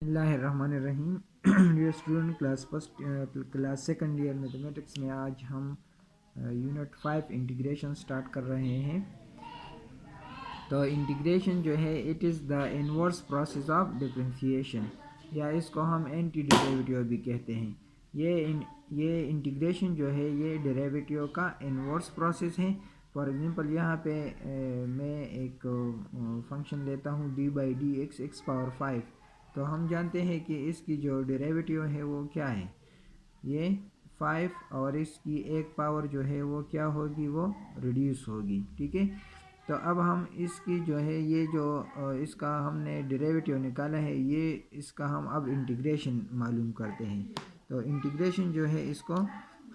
बिस्मिल्लाहिर्रहमानिर्रहीम। Dear student, class second year mathematics में आज हम यूनिट 5 इंटीग्रेशन स्टार्ट कर रहे हैं। तो इंटीग्रेशन जो है it is the inverse process of differentiation, या इसको हम एंटी डेरिवेटिव भी कहते हैं। ये इंटीग्रेशन जो है ये डेरिवेटिव का इनवर्स प्रोसेस है। फॉर एग्जांपल यहाँ पे मैं एक फंक्शन लेता हूँ d/dx x पावर 5। तो हम जानते हैं कि इसकी जो डेरिवेटिव है वो क्या है, ये 5, और इसकी एक पावर जो है वो क्या होगी, वो रिड्यूस होगी। ठीक है, तो अब हम इसकी जो है ये जो इसका हमने डेरिवेटिव निकाला है, ये इसका हम अब इंटीग्रेशन मालूम करते हैं। तो इंटीग्रेशन जो है इसको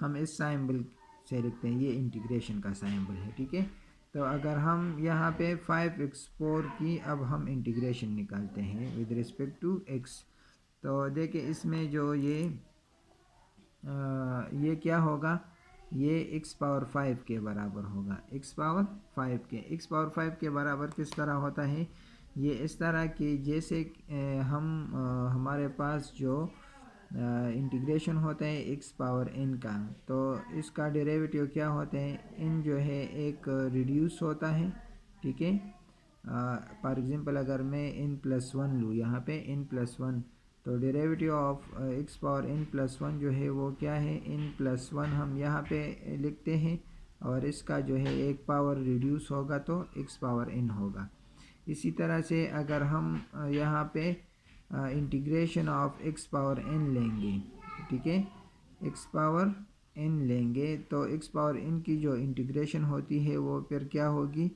हम इस सिंबल से लिखते हैं, ये इंटीग्रेशन का सिंबल है। ठीक है, तो अगर हम यहाँ पे 5x4 की अब हम इंटीग्रेशन निकालते हैं विद रिस्पेक्ट टू x, तो देखिए इसमें जो ये क्या होगा, ये x पावर 5 के बराबर होगा। x पावर 5 के बराबर किस तरह होता है, ये इस तरह कि जैसे हमारे पास जो इंटीग्रेशन होता है x पावर n का, तो इसका डेरिवेटिव क्या होते हैं, n जो है एक रिड्यूस होता है। ठीक है, फॉर एग्जांपल अगर मैं n+1 लूँ, यहाँ पे n+1, तो derivative of x power n+1 जो है वो क्या है, n+1 हम यहाँ पे लिखते हैं, और इसका जो है एक पावर रिड्यूस होगा तो x पावर n होगा। इसी तरह से अगर हम यहाँ पे integration of x power n लेंगे, ठीक है, x पावर n लेंगे, तो x पावर n की जो इंटीग्रेशन होती है वो फिर क्या होगी,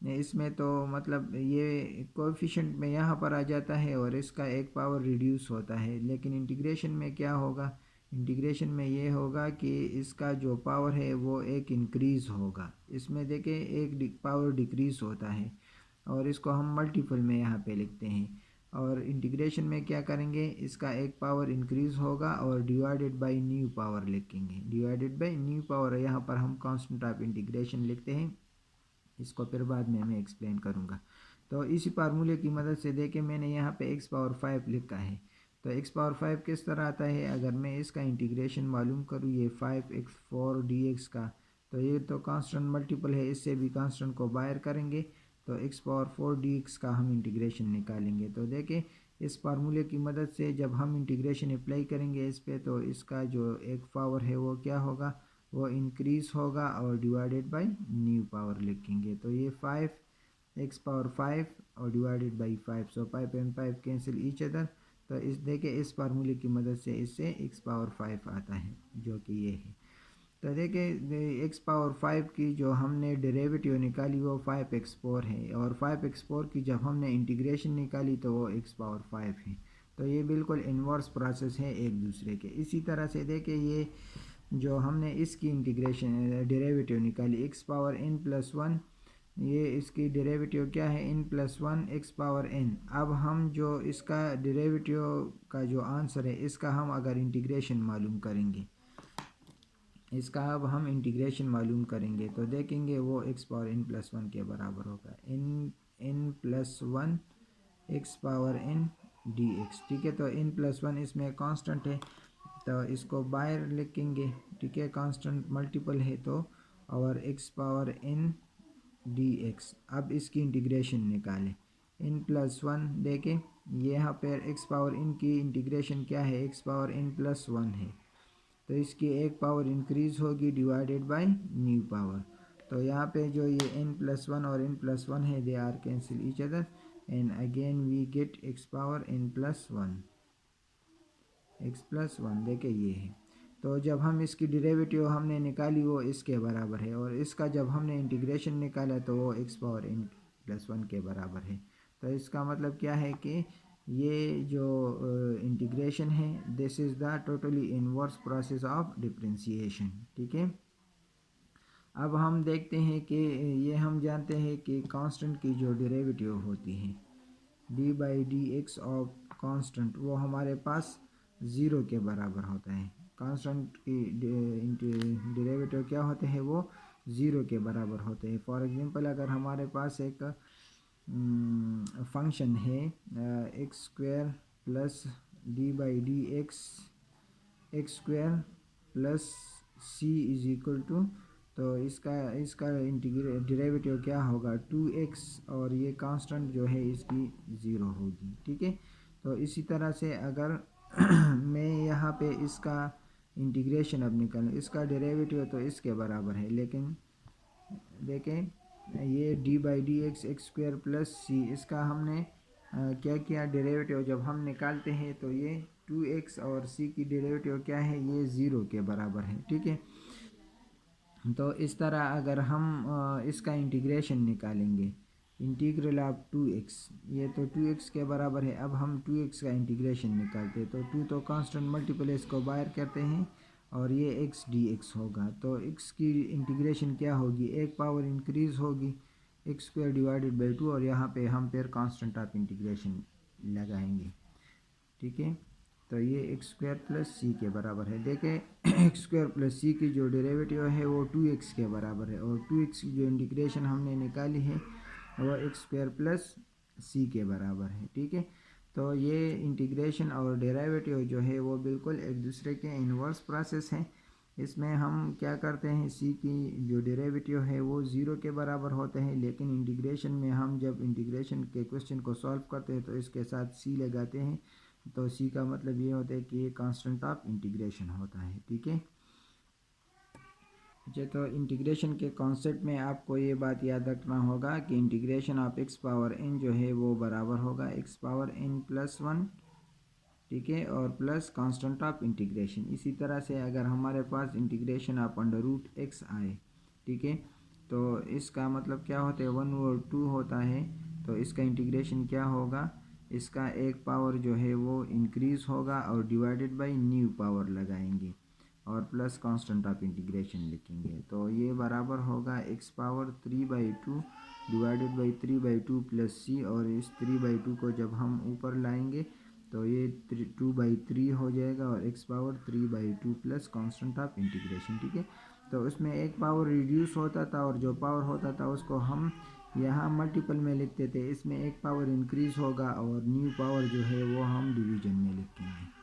इसमें तो मतलब ये कोएफिशिएंट में यहाँ पर आ जाता है और इसका एक पावर रिड्यूस होता है। लेकिन इंटीग्रेशन में क्या होगा, इंटीग्रेशन में ये होगा कि इसका जो पावर है वो एक इंक्रीज़ होगा। इसमें देखें एक पावर डिक्रीज़ होता है, और इसको हम मल्टीपल में यहाँ पे लिखते हैं। और इंटीग्रेशन में क्या करेंगे, इसका एक पावर इंक्रीज़ होगा और डिवाइडेड बाय न्यू पावर लिखेंगे। डिवाइडेड बाय न्यू पावर यहाँ पर हम कांस्टेंट ऑफ इंटीग्रेशन लिखते हैं, इसको फिर बाद में मैं एक्सप्लेन करूँगा। तो इसी फार्मूले की मदद से देखें मैंने यहाँ पे x पावर 5 लिखा है। तो x पावर 5 किस तरह आता है, अगर मैं इसका इंटीग्रेशन मालूम करूँ, ये 5x4 dx का, तो ये तो कांस्टेंट मल्टीपल है, इससे भी कांस्टेंट को बाहर करेंगे तो x पावर 4 dx का हम इंटीग्रेशन निकालेंगे। तो देखें इस फार्मूले की मदद से जब हम इंटीग्रेशन अप्लाई करेंगे इस पे, तो इसका जो एक पावर है वो क्या होगा, वो इंक्रीज़ होगा, और डिवाइडेड बाय न्यू पावर लिखेंगे। तो ये 5x पावर 5 और divided by 5, so 5 and 5 cancel each other. तो इस देखिए इस फार्मूले की मदद से इससे x पावर 5 आता है, जो कि ये है। तो देखिए x पावर 5 की जो हमने डेरिवेटिव निकाली वो 5x4 है, और 5x4 की जब हमने इंटीग्रेशन निकाली तो वो x पावर 5 है। तो ये बिल्कुल इन्वर्स प्रोसेस है एक दूसरे के। इसी तरह से देखिए ये जो हमने इसकी इंटीग्रेशन डेरिवेटिव निकाली x पावर n+1, ये इसकी डेरिवेटिव क्या है, n+1 x पावर n। अब हम जो इसका डेरिवेटिव का जो आंसर है, इसका हम अगर इंटीग्रेशन मालूम करेंगे, इसका अब हम इंटीग्रेशन मालूम करेंगे तो देखेंगे वो x पावर n+1 के बराबर होगा, n+1 x power n dx। ठीक है, तो n+1 इसमें कांस्टेंट है तो इसको बाहर लिखेंगे। ठीक है, कांस्टेंट मल्टीपल है तो, और x पावर n dx। अब इसकी इंटीग्रेशन निकालें, n+1 देखें यहाँ पर x पावर n की इंटीग्रेशन क्या है, x पावर n+1 है, तो इसकी एक पावर इंक्रीज़ होगी डिवाइडेड बाय न्यू पावर। तो यहाँ पे जो ये n+1 और n+1 है, they are cancel each other, and again we get x power n+1, x+1 देखिए ये है। तो जब हम इसकी डेरिवेटिव हमने निकाली वो इसके बराबर है, और इसका जब हमने इंटीग्रेशन निकाला तो वो x पावर n+1 के बराबर है। तो इसका मतलब क्या है कि ये जो इंटीग्रेशन है, this is the totally inverse process of differentiation. ठीक है, अब हम देखते हैं कि ये हम जानते हैं कि कांस्टेंट की जो डेरिवेटिव होती है d/dx ऑफ कांस्टेंट, वो हमारे पास ज़ीरो के बराबर होता है। कांस्टेंट की डेरिवेटिव क्या होते हैं, वो ज़ीरो के बराबर होते हैं। फॉर एग्जांपल अगर हमारे पास एक फंक्शन है x² plus D by D X X square plus C is equal to, तो इसका डेरिवेटिव क्या होगा 2x, और ये कांस्टेंट जो है इसकी 0 होगी। ठीक है, तो इसी तरह से अगर मैं यहाँ पे इसका इंटीग्रेशन अब निकालूँ, इसका डेरिवेटिव तो इसके बराबर है, लेकिन देखें ये D by D X X square plus C, इसका हमने क्या किया, डेरिवेटिव जब हम निकालते हैं तो ये 2x और c की डेरिवेटिव क्या है, ये 0 के बराबर है। ठीक है, तो इस तरह अगर हम इसका इंटीग्रेशन निकालेंगे, इंटीग्रल ऑफ 2x, ये तो 2x के बराबर है, अब हम 2x का इंटीग्रेशन निकालते हैं तो 2 तो कांस्टेंट मल्टीपल इसको बाहर करते हैं और ये x dx होगा, तो x की इंटीग्रेशन क्या होगी, एक पावर इंक्रीज होगी एक्स स्क्वायर डिवाइडेड बाई 2, और यहाँ पे हम फिर कांस्टेंट ऑफ इंटीग्रेशन लगाएंगे। ठीक है, तो ये एक्स स्क्वायर प्लस सी के बराबर है। देखें एक्स स्क्वायर प्लस सी की जो डेरिवेटिव है वो 2x के बराबर है, और 2x की जो इंटीग्रेशन हमने निकाली है वो एक्स स्क्वायर प्लस सी के बराबर है। ठीक है, तो ये इंटीग्रेशन और डेरिवेटिव जो है वो बिल्कुल एक दूसरे के इन्वर्स प्रोसेस हैं। इसमें हम क्या करते हैं, सी की जो डेरिवेटिव है वो 0 के बराबर होते हैं, लेकिन इंटीग्रेशन में हम जब इंटीग्रेशन के क्वेश्चन को सॉल्व करते हैं तो इसके साथ सी लगाते हैं, तो सी का मतलब ये होता है कि ये कांस्टेंट ऑफ इंटीग्रेशन होता है। ठीक है, अच्छा, तो इंटीग्रेशन के कॉन्सेप्ट में आपको ये बात याद रखना होगा कि integration of X power N जो है वो बराबर होगा एक्स पावर एन प्लस 1, ठीक है, और प्लस कांस्टेंट ऑफ इंटीग्रेशन। इसी तरह से अगर हमारे पास integration of under root X आए, ठीक है, तो इसका मतलब क्या होता है 1 और 2 होता है, तो इसका इंटीग्रेशन क्या होगा, इसका एक पावर जो है वो इंक्रीज़ होगा और डिवाइडेड बाय न्यू पावर लगाएंगे और प्लस कांस्टेंट ऑफ इंटीग्रेशन लिखेंगे, तो ये बराबर होगा X power 3/2 divided by 3/2 plus C, और इस 3/2 को जब हम ऊपर लाएंगे तो ये 2/3 हो जाएगा और x power 3/2 plus constant of integration. ठीक है, तो उसमें एक पावर रिड्यूस होता था और जो पावर होता था उसको हम यहाँ मल्टीपल में लिखते थे, इसमें एक पावर इंक्रीज़ होगा और न्यू पावर जो है वो हम डिवीजन में लिखेंगे।